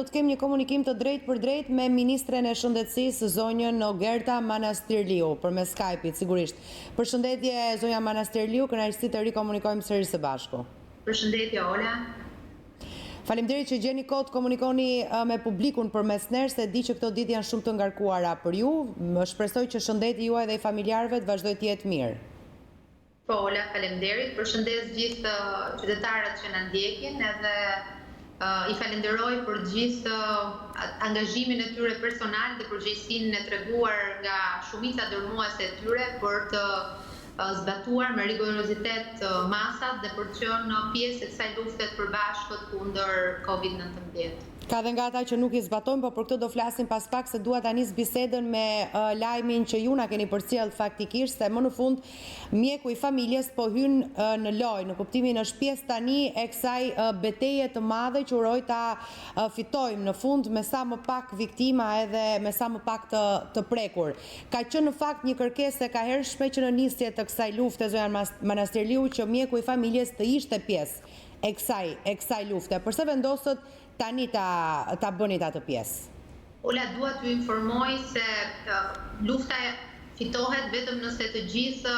Do të kemi një komunikim të drejtë për drejtë me Ministren e Shëndetësisë, zonjën Manastirliu, përmes Skype-it, sigurisht. Përshëndetje, zonja Manastirliu, kënaqësi të rikomunikojmë sërish së bashku. Përshëndetje, Ola. Faleminderit që gjeni kohë të komunikoni me publikun përmes nesh, se di që këto ditë janë shumë të ngarkuara për ju. Më shpresoj që shëndeti juaj dhe i familjarëve të vazhdojë të jetë mirë. Po, Ola, faleminderit. Përshëndes gjithë qytetarët që na ndjekin, edhe i falenderoj për gjithë angazhimin e tyre personal dhe përgjegjësinë e treguar nga shumica dërmuese e tyre për të zbatuar me rigorozitet masat dhe për të qenë pjesë e kësaj lufte të përbashkët kundër COVID-19. Ka dhe nga ata që nuk i zbatojnë, po për këtë do flasim pas pak, se dua ta nis bisedën me lajmin që ju na keni përcjell faktikisht, se më në fund mjeku i familjes po hyn në lojë, në kuptimin është pjesë tani e kësaj betejë të madhe që uroj ta fitojmë në fund me sa më pak viktima edhe me sa më pak të prekur. Ka qenë në fakt një kërkesë e kahershme që në nisje të kësaj lufte, zonja Manastirliu, që mjeku i familjes të ishte pjesë e kësaj lufte. Përse vendosët tani ta bënit atë pjesë? Ola, dua t'ju informoj se lufta fitohet vetëm nëse të gjithë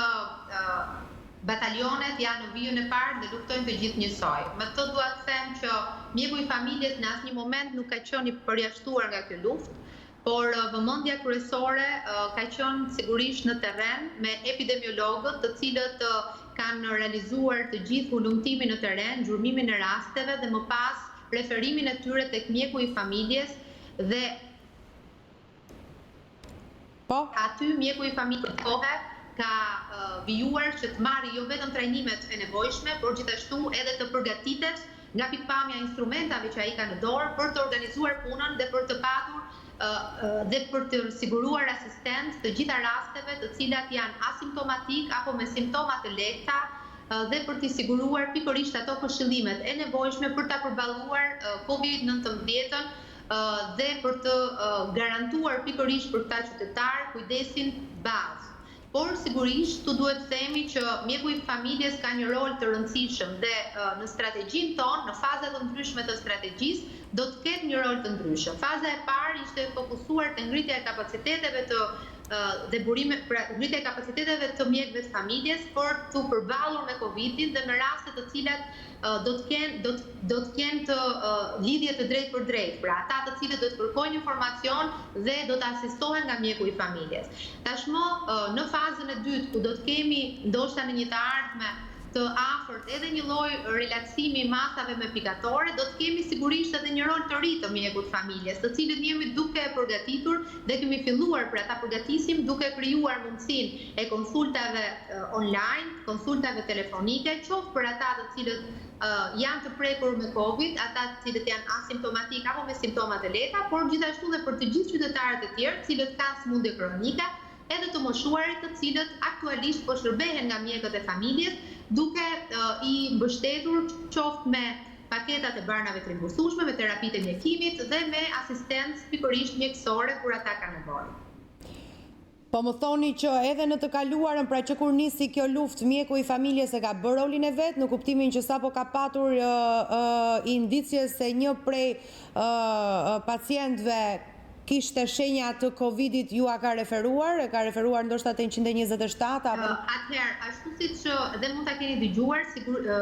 batalionet janë në vijën e parë dhe luftojnë të gjithë njësoj. Me të dua të them që mjeku i familjes në asnjë moment nuk ka qenë i përjashtuar nga kjo luftë, por vëmendja kryesore ka qenë sigurisht në terren me epidemiologët, të cilët kanë realizuar të gjithë hulumtimin në terren, gjurmimin e rasteve dhe më pas referimin e tyre tek mjeku i familjes dhe aty mjeku i familjes ka vijuar që të marrë jo vetëm trajnimet e nevojshme, por gjithashtu edhe të përgatitet nga pikpamja instrumentave që ai ka në dorë për të organizuar punën dhe për të patur dhe për të siguruar asistencë të gjitha rasteve të cilat janë asimptomatik apo me simptoma të lehta dhe për të siguruar pikërisht ato këshillimet e nevojshme për ta përballuar COVID-19 dhe për të garantuar pikërisht për këta qytetar kujdesin bazë. Por sigurisht tu duhet të themi që mjeku i familjes ka një rol të rëndësishëm dhe në strategjinë tonë, në fazat të ndryshme të strategjisë, do të ketë një rol të ndryshëm. Faza e parë ishte fokusuar te ngritja e kapaciteteve ngritja e kapaciteteve të mjekëve të familjes për të përballur me Covidin dhe me raste të cilat do të kenë të lidhje të drejtë për drejtë, pra ata të cilët do të kërkojnë informacion dhe do të asistohen nga mjeku i familjes. Tashmë në fazën e dytë, ku do të kemi ndoshta në një të ardhme të afërt edhe një lloj relaksimi masave me pikatore, do të kemi sigurisht edhe një rol të ri të mjekut familjes, të cilët jemi duke përgatitur dhe kemi filluar për ata përgatisim duke krijuar mundësinë e konsultave online, konsultave telefonike, qoftë për ata të cilët janë të prekur me Covid, ata të cilët janë asimptomatik apo me simptoma të lehta, por gjithashtu dhe për të gjithë qytetarët e tjerë, të cilët kanë sëmundje kronike, edhe të moshuarit të cilët aktualisht po shërbehen nga mjekët e familjes, duke i mbështetur qoftë me paketat e barnave të rimbursueshme, me terapitë e mjekimit dhe me asistencë pikërisht mjekësore kur ata kanë nevojë. Po më thoni që edhe në të kaluarën, pra që kur nisi kjo luftë, mjeku i familjes e ka bërë rolin e vet, në kuptimin që sapo ka patur indicje se një prej pacientëve kishte shenja të Covidit, ju a ka referuar ndoshta te 127 apo? Atëherë, ashtu siç dhe mund ta keni dëgjuar,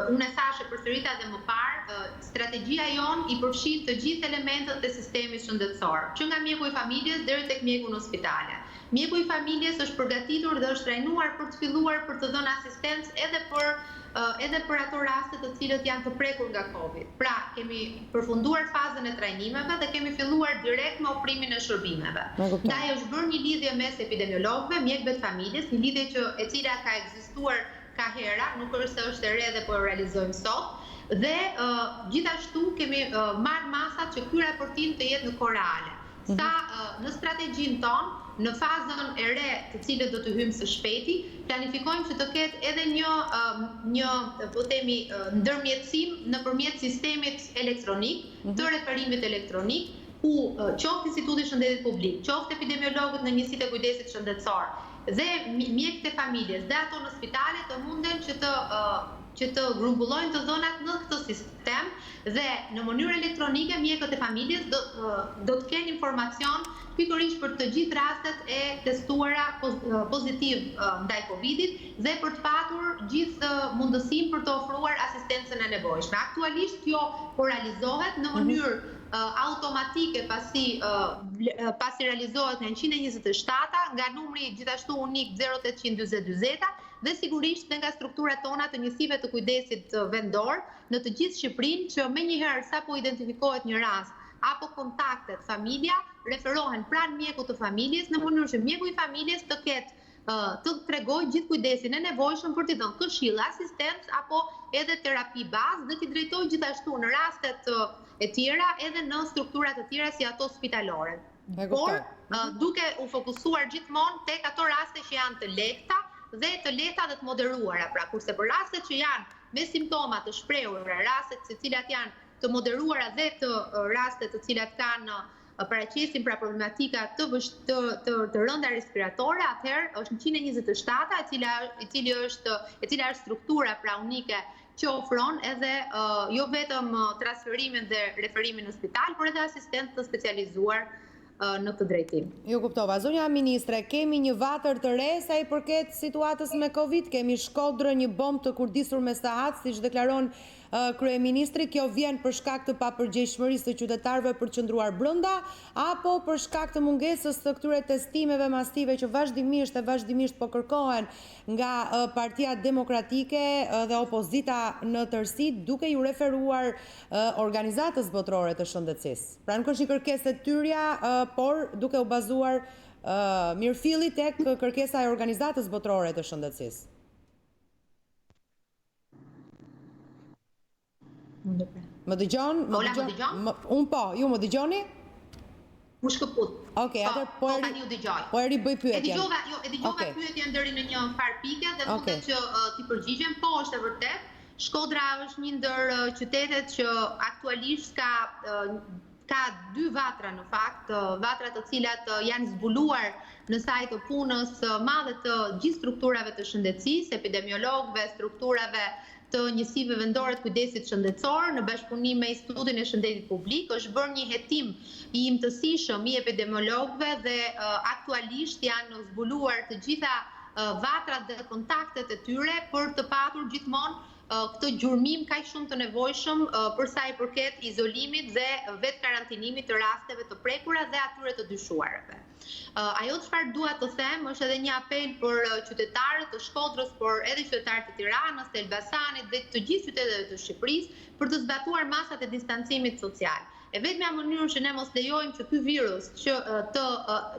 unë e thashë përsërita dhe më parë, strategjia jon i përfshin të gjithë elementët e sistemit shëndetësor, që nga mjeku i familjes deri tek mjeku në spitale. Mjeku i familjes është përgatitur dhe është trajnuar për të filluar për të dhënë asistencë edhe për ato raste të cilët janë të prekur nga Covid. Pra, kemi përfunduar fazën e trajnimeve dhe kemi filluar direkt me ofrimin e shërbimeve. Ndaj është bërë një lidhje mes epidemiologëve, mjekëve të familjes, një lidhje e cila ka ekzistuar ka hera, nuk është e re dhe po e realizojmë sot, dhe gjithashtu kemi marrë masat që ky raportim të jetë në kohë reale. Sa në strategjinë tonë, në fazën e re të cilët do të hyjmë së shpejti, planifikojmë që të ketë edhe një po themi ndërmjetësim nëpërmjet sistemit elektronik, të referimit elektronik, ku qoftë Instituti i Shëndetit Publik, qoftë epidemiologët në njësitë e kujdesit shëndetësor dhe mjekët e familjes dhe ato në spitale të munden që të që të grumbullojnë të dhënat në këtë sistem dhe në mënyrë elektronike mjekët e familjes do të kenë informacion pikërisht për të gjithë rastet e testuara pozitiv ndaj Covidit dhe për të patur gjithë mundësinë për të ofruar asistencën e nevojshme. Aktualisht kjo po realizohet në mënyrë automatike pasi realizohet nga 127 nga numri gjithashtu unik 0840 dhe sigurisht nga strukturat tona të njësive të kujdesit vendor në të gjithë Shqipërinë që menjëherë sapo identifikohet një rast apo kontaktet familja referohen pranë mjekut të familjes në mënyrë që mjeku i familjes të ketë të tregoj gjithë kujdesin e nevojshëm për t'i dhënë këshilla, asistencë apo edhe terapi bazë dhe t'i drejtoj gjithashtu në rastet e tjera edhe në strukturat e tjera si ato spitalore. Por duke u fokusuar gjithmonë tek ato raste që janë të lehta dhe të të moderuara, pra kurse për rastet që janë me simptoma të shprehura, rastet të cilat janë të moderuara dhe të rastet të cilat kanë paraqesin pra problematika të rënda respiratore, atëherë është 127 e cila është struktura pra unike që ofron edhe jo vetëm transferimin dhe referimin në spital, por edhe asistencë të specializuar në këtë drejtim. Ju kuptova. Zonja Ministre, kemi një vatër të re sa i përket situatës me Covid, kemi shkodrë një bombë të kurdisur me sahat, siç deklaron kryeministri, kjo vjen për shkak të papërgjegjshmërisë të qytetarëve për të qëndruar brenda apo për shkak të mungesës së këtyre testimeve masive që vazhdimisht po kërkohen nga Partia Demokratike dhe opozita në tërësi, duke ju referuar organizatës botërore të shëndetësisë. Pra nuk është një kërkesë e tyrja, por duke u bazuar mirëfilli tek kërkesa e organizatës botërore të shëndetësisë. Më dëgjon? Unë po, ju më dëgjoni? U shkëput. Okej, atë po e ribëj pyetjen. E dëgjova pyetjen deri në një farë pike dhe duket që ti përgjigjem, po është e vërtet. Shkodra është një ndër qytetet që aktualisht ka dy vatra në fakt, vatra të cilat janë zbuluar në saj të punës madhe të gjithë strukturave të shëndetësisë, epidemiologëve, strukturave të njësive vendore të kujdesit shëndetësor në bashkëpunim me Institutin e Shëndetit Publik. Është bërë një hetim i imtësishëm i epidemiologëve dhe aktualisht janë zbuluar të gjitha vatrat dhe kontaktet e tyre për të patur gjithmonë këtë gjurmim kaq shumë të nevojshëm për sa i përket izolimit dhe vetë karantinimit të rasteve të prekura dhe atyre të dyshuarve. Ajo çfarë dua të them është edhe një apel për qytetarët të Shkodrës, por edhe qytetarët e Tiranës, të Elbasanit dhe të gjithë qyteteve të Shqipërisë për të zbatuar masat e distancimit social. E vetmja mënyrë që ne mos lejojmë që ky virus që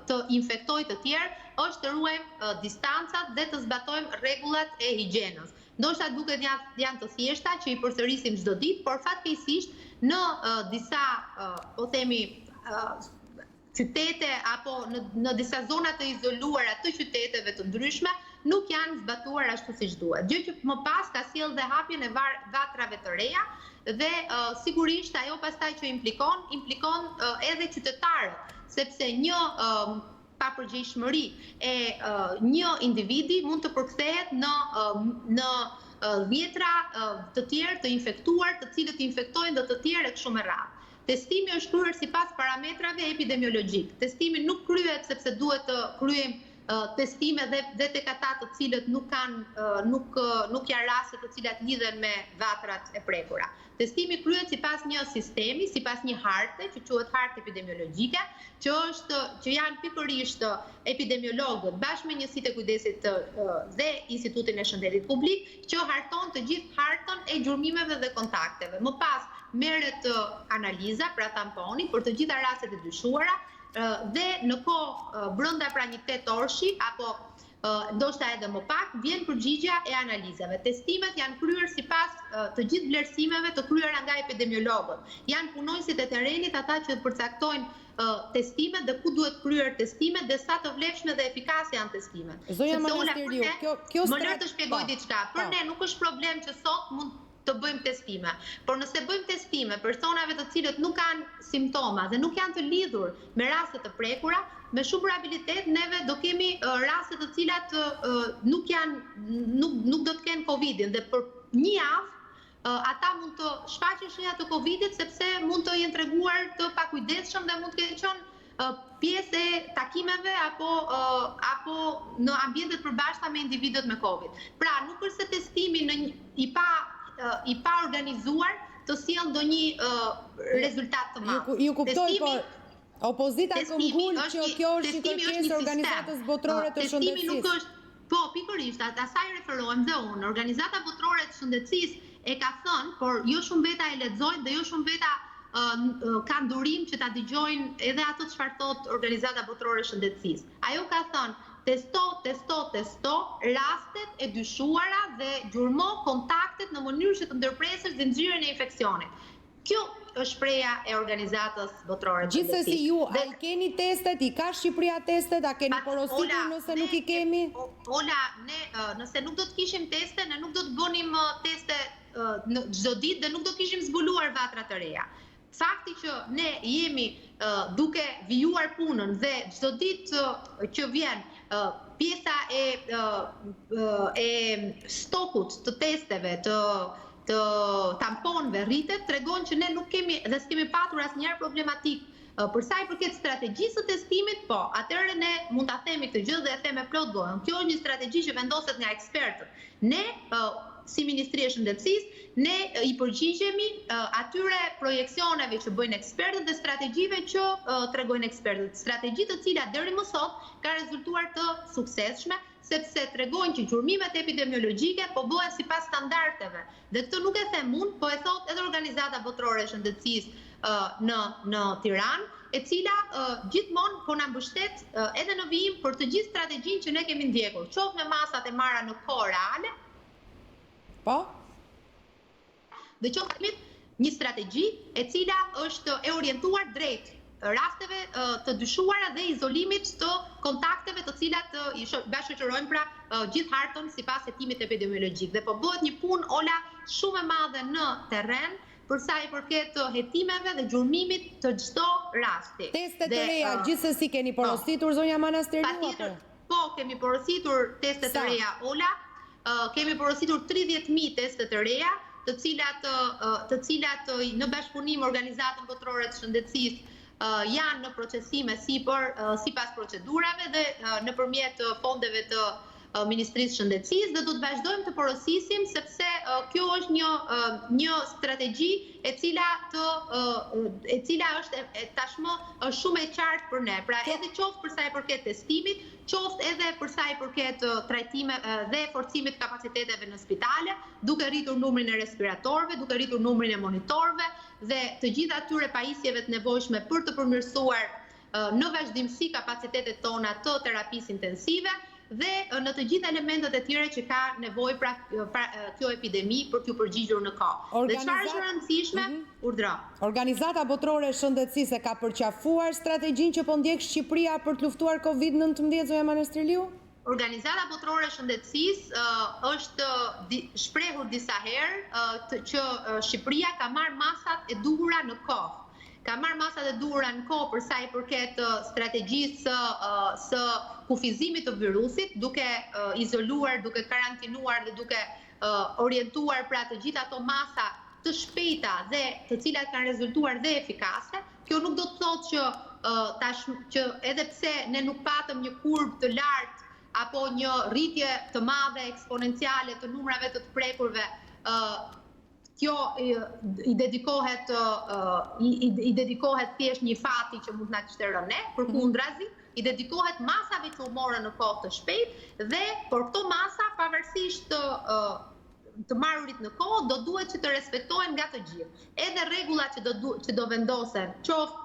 të infektojë të tjerë është të ruajmë distancat dhe të zbatojmë rregullat e higjienës. Ndoshta duket janë të thjeshta që i përsërisim çdo ditë, por fatkeqësisht në disa po themi qytete apo në disa zona të izoluara të qyteteve të ndryshme nuk janë zbatuar ashtu siç duhet. Gjë që më pas ka sjellë dhe hapjen e vatrave të reja dhe sigurisht ajo pastaj që implikon edhe qytetarët, sepse një papërgjegjshmëri e një individi mund të përkthehet në dhjetra të tjerë të infektuar, të cilët infektojnë dhe të tjerë e kështu me radhë. Testimi është kryer sipas parametrave epidemiologjik. Testimi nuk kryhet sepse duhet të kryejmë testime dhe tek ata të cilët nuk janë raste të cilat lidhen me vatrat e prekura. Testimi kryhet sipas një sistemi, sipas një harte që quhet hartë epidemiologjike, që janë pikërisht epidemiologët bashkë me njësitë e kujdesit dhe Institutin e Shëndetit Publik, që harton të gjithë hartën e gjurmimeve dhe kontakteve. Më pas merret analiza, pra tamponi, për të gjitha rastet e dyshuara, dhe në kohë brenda pra një 8 orëshi apo ndoshta edhe më pak vjen përgjigjja e analizave. Testimet janë kryer sipas të gjithë vlerësimeve të kryera nga epidemiologët. Janë punonjësit e terrenit ata që përcaktojnë testimet dhe ku duhet kryer testimet dhe sa të vlefshme dhe efikase janë testimet. Zonja Manastirliu, më lër të shpjegoj diçka. Për ne nuk është problem që sot mund të bëjmë testime. Por nëse bëjmë testime personave të cilët nuk kanë simptoma dhe nuk janë të lidhur me raste të prekura, me shumë probabilitet neve do kemi raste të cilat nuk do të kenë Covidin dhe një javë ata mund të shfaqin shenjat të Covidit sepse mund të jenë treguar të pakujdesshëm dhe mund të kenë qenë pjesë e takimeve apo në ambientet përbashkëta me individët me Covid. Pra, nuk është se testimi i pa organizuar të sjellë ndonjë rezultat të madh. Ju kuptoj, por opozita këmbgul që kjo është një kërkesë e organizatës botërore të shëndetësisë. Po, pikërisht, asaj referohem dhe unë. Organizata botërore të shëndetësisë e ka thënë, por jo shumë veta e lexojnë dhe jo shumë veta kanë durim që ta dëgjojnë edhe ato çfarë thot Organizata Botërore e Shëndetësisë. Ajo ka thënë testo rastet e dyshuara dhe gjurmo kontaktet në mënyrë që të ndërpresësh zinxhirin e infeksionit. Kjo është shpreha e Organizatës Botërore të Shëndetësisë. Gjithsesi ju, a i keni testet, i ka Shqipëria testet, a keni porositur nëse nuk i kemi? Ola, ne nëse nuk do të kishim teste, ne nuk do të bënim teste në çdo ditë dhe nuk do të kishim zbuluar vatra të reja. Fakti që ne jemi duke vijuar punën dhe çdo ditë që vjen pjesa e stokut të testeve, të tamponëve rritet, tregon që ne nuk kemi dhe s'kemi patur asnjëherë problematik. Për sa i përket strategjisë së testimit, po, atëherë ne mund ta themi këtë gjë dhe e them me plot gojën. Kjo është një strategji që vendoset nga ekspertët. Ne si Ministri e Shëndetësisë, ne i përgjigjemi atyre projeksioneve që bëjnë ekspertët dhe strategjive që tregojnë ekspertët. Strategji të cilat deri më sot ka rezultuar të suksesshme, sepse tregojnë që gjurmimet epidemiologjike po bëhen sipas standardeve. Dhe këtë nuk e them unë, po e thot edhe Organizata Botërore e Shëndetësisë në Tiranë, e cila gjithmonë po na mbështet edhe në vijim për të gjithë strategjinë që ne kemi ndjekur, qoftë me masat e marra në kohë reale, po? Dhe qoftë një strategji e cila është e orientuar drejt rasteve të dyshuara dhe izolimit të kontakteve të cilat i bashkëqyrojnë pra gjithë hartën sipas hetimit epidemiologjik. Dhe po bëhet një punë ola shumë e madhe në terren për sa i përket hetimeve dhe gjurmimit të çdo rasti. Testet të reja gjithsesi keni porositur zonja Manastirliu? Po, kemi porositur testet të reja ola. Kemi porositur 30.000 teste të reja, të cilat në bashkëpunim Organizatën Botërore të Shëndetësisë janë në procesime sipas procedurave dhe nëpërmjet fondeve të Ministrisë së Shëndetësisë dhe do të vazhdojmë të porosisim sepse kjo është një strategji e cila është tashmë shumë e qartë për ne. Pra edhe qoftë për sa i përket testimit, qoftë edhe për sa i përket trajtime dhe forcimit kapaciteteve në spitale, duke rritur numrin e respiratorëve, duke rritur numrin e monitorëve dhe të gjitha atyre pajisjeve të nevojshme për të përmirësuar në vazhdimsi kapacitetet tona të terapisë intensive dhe në të gjitha elementet e tjera që ka nevojë pra kjo epidemi për t'ju përgjigjur në kohë. Dhe çfarë është e rëndësishme? Urdhro. Organizata Botërore e Shëndetësisë ka përqafuar strategjinë që po ndjek Shqipëria për të luftuar Covid-19, zonja Manastirliu? Organizata Botërore e Shëndetësisë është shprehur disa herë që Shqipëria ka marrë masat e duhura në kohë. Ka marrë masat e duhura në kohë për sa i përket strategjisë së kufizimit të virusit, duke izoluar, duke karantinuar dhe duke orientuar pra të gjitha ato masa të shpejta dhe të cilat kanë rezultuar dhe efikase. Kjo nuk do të thotë që edhe pse ne nuk patëm një kurvë të lartë apo një rritje të madhe eksponenciale të numrave të prekurve, kjo i dedikohet thjesht një fati që mund na kishte rënë ne, përkundrazi, i dedikohet masave që u morën në kohë të shpejtë dhe por këto masa pavarësisht të marrurit në kohë do duhet që të respektohen nga të gjithë. Edhe rregullat që do vendosen, qoftë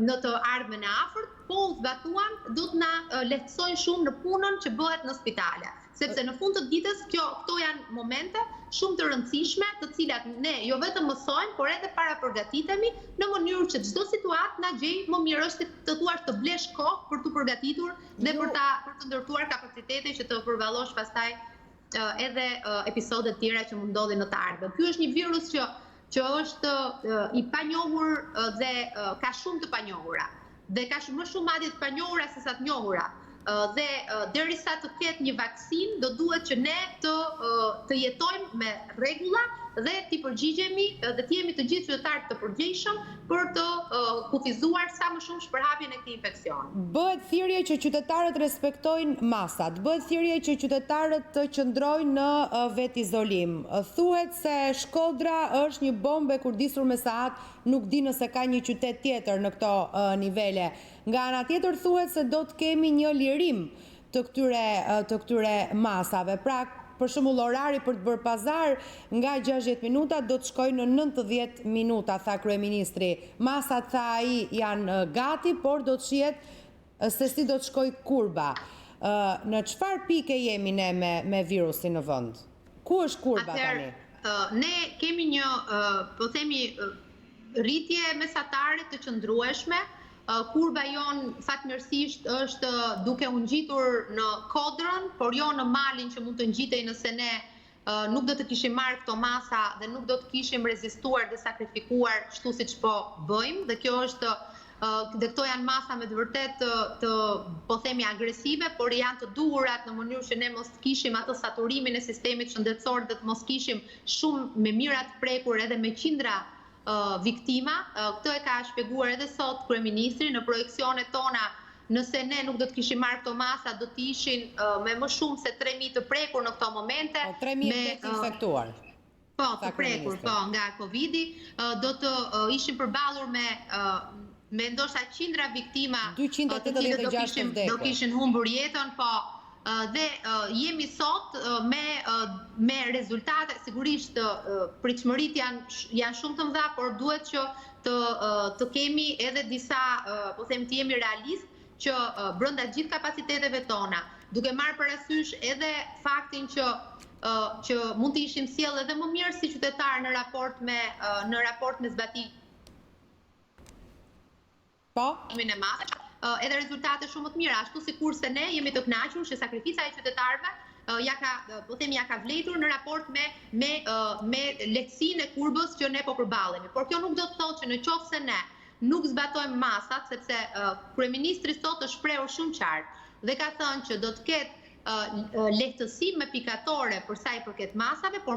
në të ardhmen e afërt, po u zbatuan, do të na lehtësojnë shumë në punën që bëhet në spitale. Sepse në fund të ditës këto janë momente shumë të rëndësishme, të cilat ne jo vetëm mësojmë, por edhe parapërgatitemi në mënyrë që çdo situatë na gjej më mirë është të thuash të blesh kohë për të përgatitur dhe për të ndërtuar kapacitete që të përballosh pastaj edhe episodet tjera që mund ndodhin në të ardhmen. Ky është një virus që është i panjohur dhe ka shumë të panjohura. Dhe ka më shumë madje të panjohura se sa të njohura. dhe derisa të ketë një vaksinë, do duhet që ne të jetojmë me rregulla dhe të përgjigjemi dhe të jemi të gjithë qytetarët të përgjegjshëm për të kufizuar sa më shumë shpërhapjen e këtij infeksioni. Bëhet thirrje që qytetarët respektojnë masat, bëhet thirrje që qytetarët të qëndrojnë në vet izolim. Thuhet se Shkodra është një bombë e kurdisur me sahat, nuk di nëse ka një qytet tjetër në këto nivele. Nga ana tjetër thuhet se do të kemi një lirim të këtyre masave. Pra, për shembull, orari për të bërë pazar nga 60 minuta do të shkojë në 90 minuta, tha kryeministri. Masat, tha ai, janë gati, por do të shihet se si do të shkojë kurba. Në çfarë pike jemi ne me virusin në vend? Ku është kurba tani? Ne kemi një, po themi, rritje mesatare të qëndrueshme. Kurba jonë fatmirësisht është duke u ngjitur në kodrën, por jo në malin që mund të ngjitej nëse ne nuk do të kishim marrë këto masa dhe nuk do të kishim rezistuar dhe sakrifikuar kështu siç po bëjmë. Dhe kjo është dhe këto janë masa me të vërtet të po themi agresive, por janë të duhurat në mënyrë që ne mos kishim atë saturimin e sistemit shëndetësor dhe të mos kishim shumë me mirat prekur edhe me qindra viktima. Këtë e ka shpjeguar edhe sot kryeministri në projekcionet tona. Nëse ne nuk do të kishim marrë këto masa, do të ishin me më shumë se 3.000 të prekur në këto momente. 3.000 të infektuar. Po, të prekur, po, nga Covidi. Do të ishin përballur me ndoshta qindra viktima të cilët do kishin humbur jetën, po. Dhe jemi sot me rezultate, sigurisht pritshmërit janë shumë të mëdha, por duhet që të kemi edhe disa, po them të jemi realist, që brenda gjithë kapaciteteve tona, duke marrë parasysh edhe faktin që mund të ishim sjell edhe më mirë si qytetar në raport me zbatimin e masave, edhe rezultate shumë të mira, ashtu sikurse ne jemi të kënaqur që sakrifica e qytetarëve ja ka vlerëtur në raport me lehtësinë e kurbës që ne po përballemi. Por kjo nuk do të thotë që në qoftë se ne nuk zbatojmë masat, sepse kryeministri sot është shprehur shumë qartë dhe ka thënë që do të ketë lehtësi me pikatore për sa i përket masave, por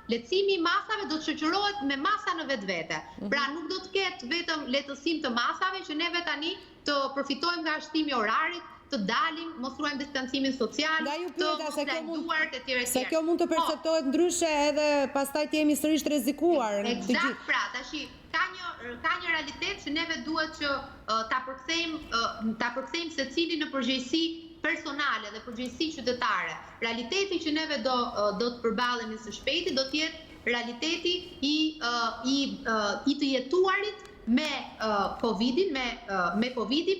lehtësimi i masave do të shoqërohet me masa në vetvete. Pra nuk do të ketë vetëm lehtësim të masave që neve tani të përfitojmë nga shtimi orarit, të dalim, mos ruajmë distancimin social, të mos lajmëruar e tjerë. Se kjo mund të perceptohet ndryshe edhe pastaj të jemi sërish të rrezikuar. Eksakt, pra, tash ka një realitet që neve duhet që ta përkthejmë secili në përgjegjësi personale dhe përgjegjësi qytetare. Realiteti që neve do të përballemi së shpejti do të jetë realiteti i të jetuarit me Covidin,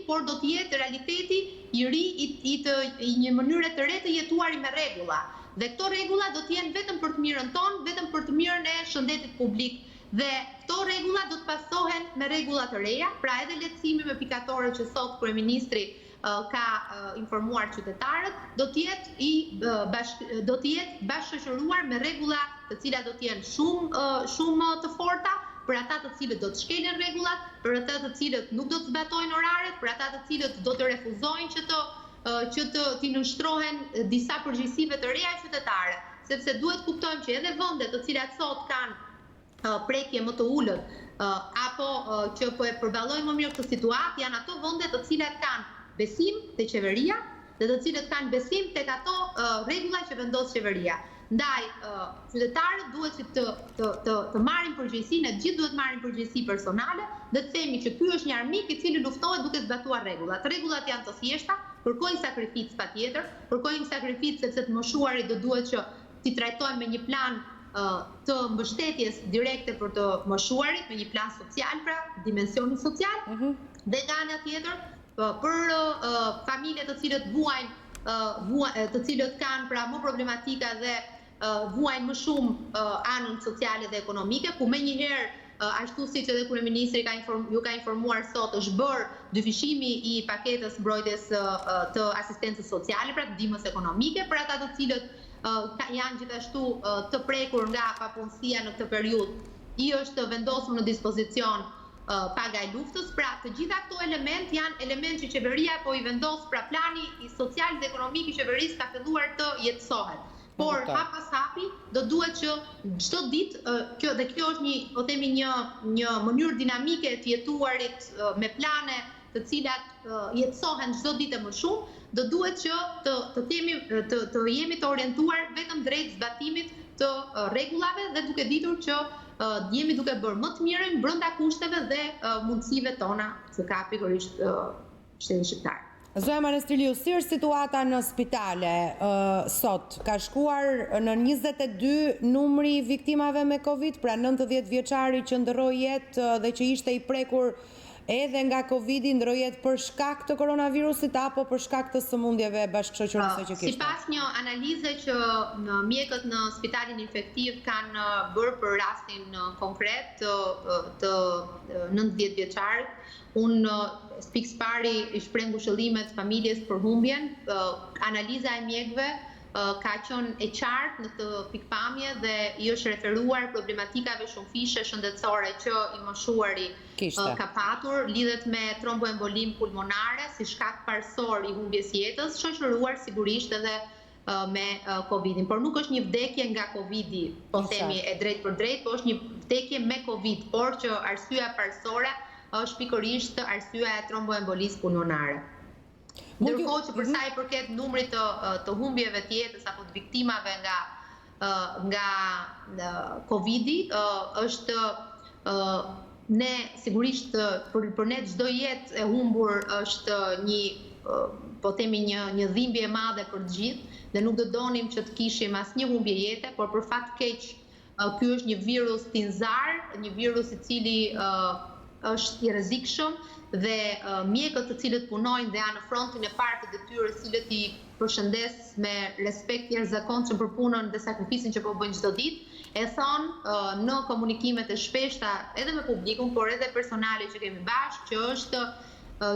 por do të jetë realiteti i ri i një mënyre të re të jetuari me rregulla. Dhe këto rregulla do të jenë vetëm për të mirën tonë, vetëm për të mirën e shëndetit publik. Dhe këto rregulla do të pasohen me rregulla të reja, pra edhe lehtësimi me pikatore që sot kryeministri ka informuar qytetarët, do të jetë bashkëshoqëruar me rregulla të cilat do të jenë shumë të forta për ata të cilët do të shkelin rregullat, për ata të cilët nuk do të zbatojnë oraret, për ata të cilët do të refuzojnë që t'i nënshtrohen disa përgjegjësive të reja qytetare, sepse duhet kuptojmë që edhe vendet të cilat sot kanë prekje më të ulët apo që po e përballojnë më mirë këtë situatë, janë ato vende të cilat kanë besim te qeveria dhe të cilët kanë besim tek ato rregulla që vendos qeveria. Ndaj, qytetarët duhet të marrin përgjegjësi, ne gjithë duhet marrin përgjegjësi personale dhe të themi që ky është një armik i cili luftohet duke zbatuar rregullat. Rregullat janë të thjeshta, kërkojnë sakrificë patjetër, kërkojnë sakrificë sepse të moshuarit do duhet që t'i trajtojmë me një plan të mbështetjes direkte për të moshuarit, me një plan social, pra dimensioni social, dhe nga ana tjetër për familjet të cilët të cilët kanë pra më problematika dhe vuajnë më shumë anën sociale dhe ekonomike, ku menjëherë ashtu siç edhe kryeministri ju ka informuar sot, është bërë dyfishimi i paketës mbrojtjes të asistencës sociale, pra të ndihmës ekonomike për ata të cilët janë gjithashtu të prekur nga papunësia në këtë periudhë. I është vendosur në dispozicion paga e luftës. Pra, të gjitha këto element janë element që qeveria po i vendos, pra plani social dhe ekonomik i qeverisë ka filluar të jetësohet. Por hap pas hapi do duhet që çdo ditë kjo është një mënyrë dinamike të jetuarit me plane të cilat jetësohen çdo ditë më shumë, do duhet që të jemi të orientuar vetëm drejt zbatimit të rregullave dhe duke ditur që jemi duke bërë më të mirën brenda kushteve dhe mundësive tona që ka pikërisht shteti shqiptar. Zonja Manastirliu, si është situata në spitale sot? Ka shkuar në 22 numri i viktimave me Covid, pra 90 vjeçari që ndroi jetë dhe që ishte i prekur edhe nga Covidi, ndroi jetë për shkak të koronavirusit apo për shkak të sëmundjeve bashkëshortëse që kishte? Sipas një analize që mjekët në spitalin infektiv kanë bërë për rastin konkret të 90 vjeçarit, unë pikës pari i shpreh ngushëllimet familjes për humbjen. Analiza e mjekëve ka qenë e qartë në të pikpamje dhe i është referuar problematikave shumëfishe shëndetësore që i moshuari ka patur, lidhet me tromboembolim pulmonare si shkak parësor i humbjes jetës, shoqëruar sigurisht edhe me Covidin. Por nuk është një vdekje nga Covidi, po themi e drejt për drejt, po është një vdekje me Covid, por që arsyeja parësore është pikërisht arsyeja e tromboembolisë pulmonare. Ndërkohë që për sa i përket numrit të humbjeve të jetës apo të viktimave nga Covidi, është ne sigurisht për ne çdo jetë e humbur është po themi një dhimbje e madhe për të gjithë dhe nuk do donim që të kishim asnjë humbje jete, por për fat keq ky është një virus tinzar, një virus i cili është i rrezikshëm dhe mjekët të cilët punojnë dhe janë në frontin e parë të detyrës, cilët i përshëndes me respekt të jashtëzakonshëm për punën dhe sakrificën që po bëjnë çdo ditë, e thonë në komunikimet e shpeshta edhe me publikun, por edhe personale që kemi bashkë,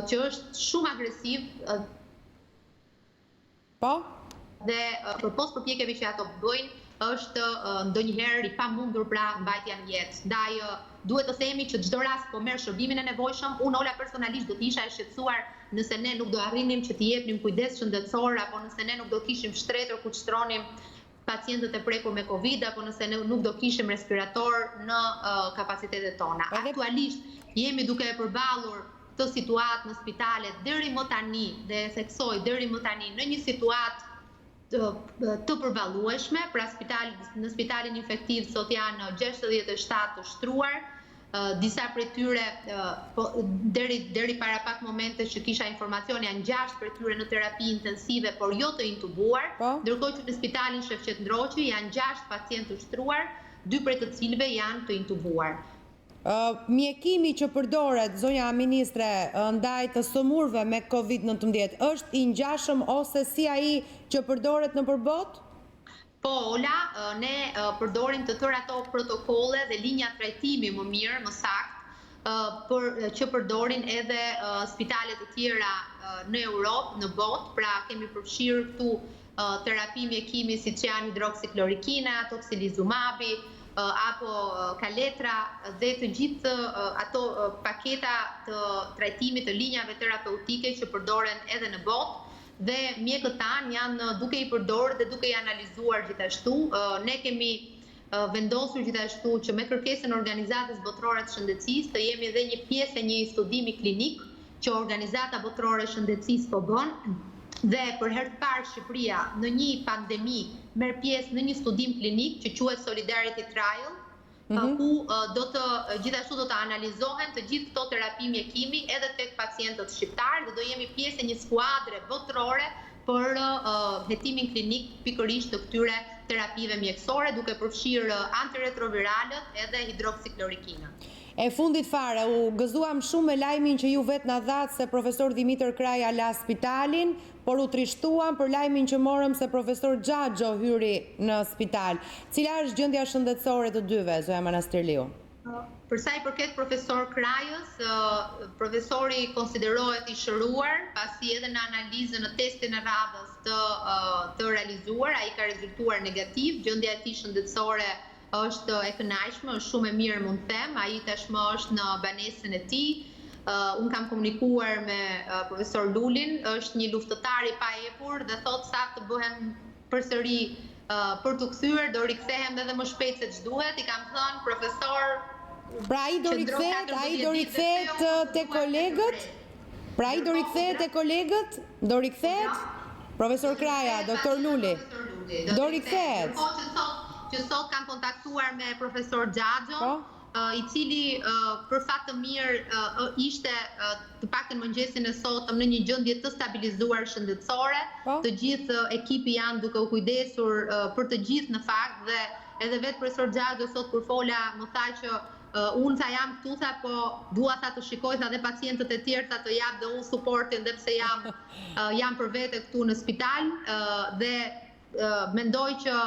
që është shumë agresiv dhe përpos përpjekjeve që ato bëjnë, është ndonjëherë i pamundur pra mbajtja në jetë. Ndaj duhet të themi që çdo rast po merr shërbimin e nevojshëm. Unë Ola personalisht do të isha e shqetësuar nëse ne nuk do arrinim që të jepnim kujdes shëndetësor, apo nëse ne nuk do kishim shtretër ku çtronim pacientët e prekur me Covid, apo nëse ne nuk do kishim respirator në kapacitetet tona. Aktualisht jemi duke e përballur të situatë në spitale deri më tani, dhe theksoj deri më tani, në një situatë të përballueshme, pra në spitalin infektiv sot janë 67 të shtruar, disa prej tyre deri para pak momente që kisha informacion janë 6 prej tyre në terapi intensive, por jo të intubuar, ndërkohë që në spitalin Shefqet Ndroqi janë 6 pacientë të shtruar, 2 prej të cilëve janë të intubuar. Mjekimi që përdoret, zonja ministre, ndaj të sëmurve me Covid-19 është i ngjashëm ose si ai që përdoret në përbot? Po, Ola, ne përdorim të tëra ato protokolle dhe linja trajtimi më mirë, më saktë, që përdorin edhe spitalet të tjera në Europë, në botë, pra kemi përfshirë këtu terapi mjekimi si që janë hidroksiklorikina, toksilizumabi, apo kaletra dhe të gjithë ato paketa të trajtimit të linjave terapeutike që përdoren edhe në botë dhe mjekët tanë janë duke i përdorur dhe duke i analizuar gjithashtu. Ne kemi vendosur gjithashtu që me kërkesën e Organizatës Botërore të Shëndetësisë të jemi edhe një pjesë e një studimi klinik që Organizata Botërore e Shëndetësisë po bën. Dhe për herë të parë Shqipëria në një pandemi merr pjesë në një studim klinik që quhet Solidarity Trial, ku gjithashtu do të analizohen të gjithë këto terapi mjekimi edhe tek pacientët shqiptarë dhe do jemi pjesë e një skuadre botërore për hetimin klinik pikërisht të këtyre terapive mjekësore, duke përfshirë antiretroviralët edhe hidroksiklorikinën. E fundit fare, u gëzuam shumë me lajmin që ju vetë na thatë se profesor Dimitër Kraja la spitalin, por u trishtuam për lajmin që morëm se profesor Xhaxho hyri në spital. Cila është gjendja shëndetësore të dyve, zonja Manastirliu? Për sa i përket profesor Krajës, profesori konsiderohet i shëruar, pasi edhe në analizën në testin e radhës të realizuar, ai ka rezultuar negativ, gjendja e tij shëndetësore është e kënaqshme, është shumë e mirë mund të them, ai tashmë është në banesën e tij. Unë kam komunikuar me profesor Lulin, është një luftëtar i paepur dhe thot sa të bëhem përsëri për të kthyer, do rikthehem edhe më shpejt se ç'duhet. I kam thënë profesor. Pra ai do rikthehet te kolegët? Pra ai do rikthehet te kolegët? Do rikthehet? Profesor Kraja, doktor Luli. Do rikthehet. Që sot kam kontaktuar me profesor Xhaxhon, i cili për fat të mirë ishte të paktën mëngjesin e sotëm në një gjendje të stabilizuar shëndetësore. Të gjithë ekipi janë duke u kujdesur për të gjithë në fakt dhe edhe vetë profesor Xhaxho sot kur fola më tha që unë sa jam këtu, tha, po dua tha të shikoj tha dhe pacientët e tjerë tha të jap dhe unë suportin dhe pse jam për vete këtu në spital dhe mendoj që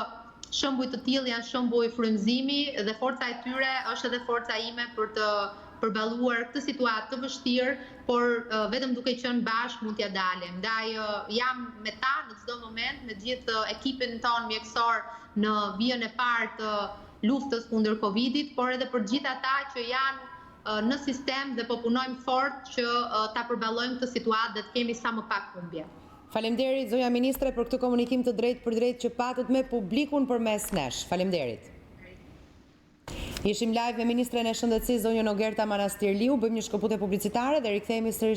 shembuj të tillë janë shembuj frymëzimi dhe forca e tyre është edhe forca ime për të përballuar këtë situatë të vështirë, por vetëm duke qenë bashkë mund t'ja dalim. Ndaj jam me ta në çdo moment me gjithë ekipin ton mjekësor në vijën e parë të luftës kundër Covidit, por edhe për gjithë ata që janë në sistem dhe po punojmë fort që ta përballojmë këtë situatë dhe të kemi sa më pak humbje. Faleminderit zonja ministre për këtë komunikim të drejtë për drejtë që patët me publikun përmes nesh. Faleminderit. Ishim live me ministren e shëndetësisë zonjën Ogerta Manastirliu, bëjmë një shkëputje publicitare dhe rikthehemi sërish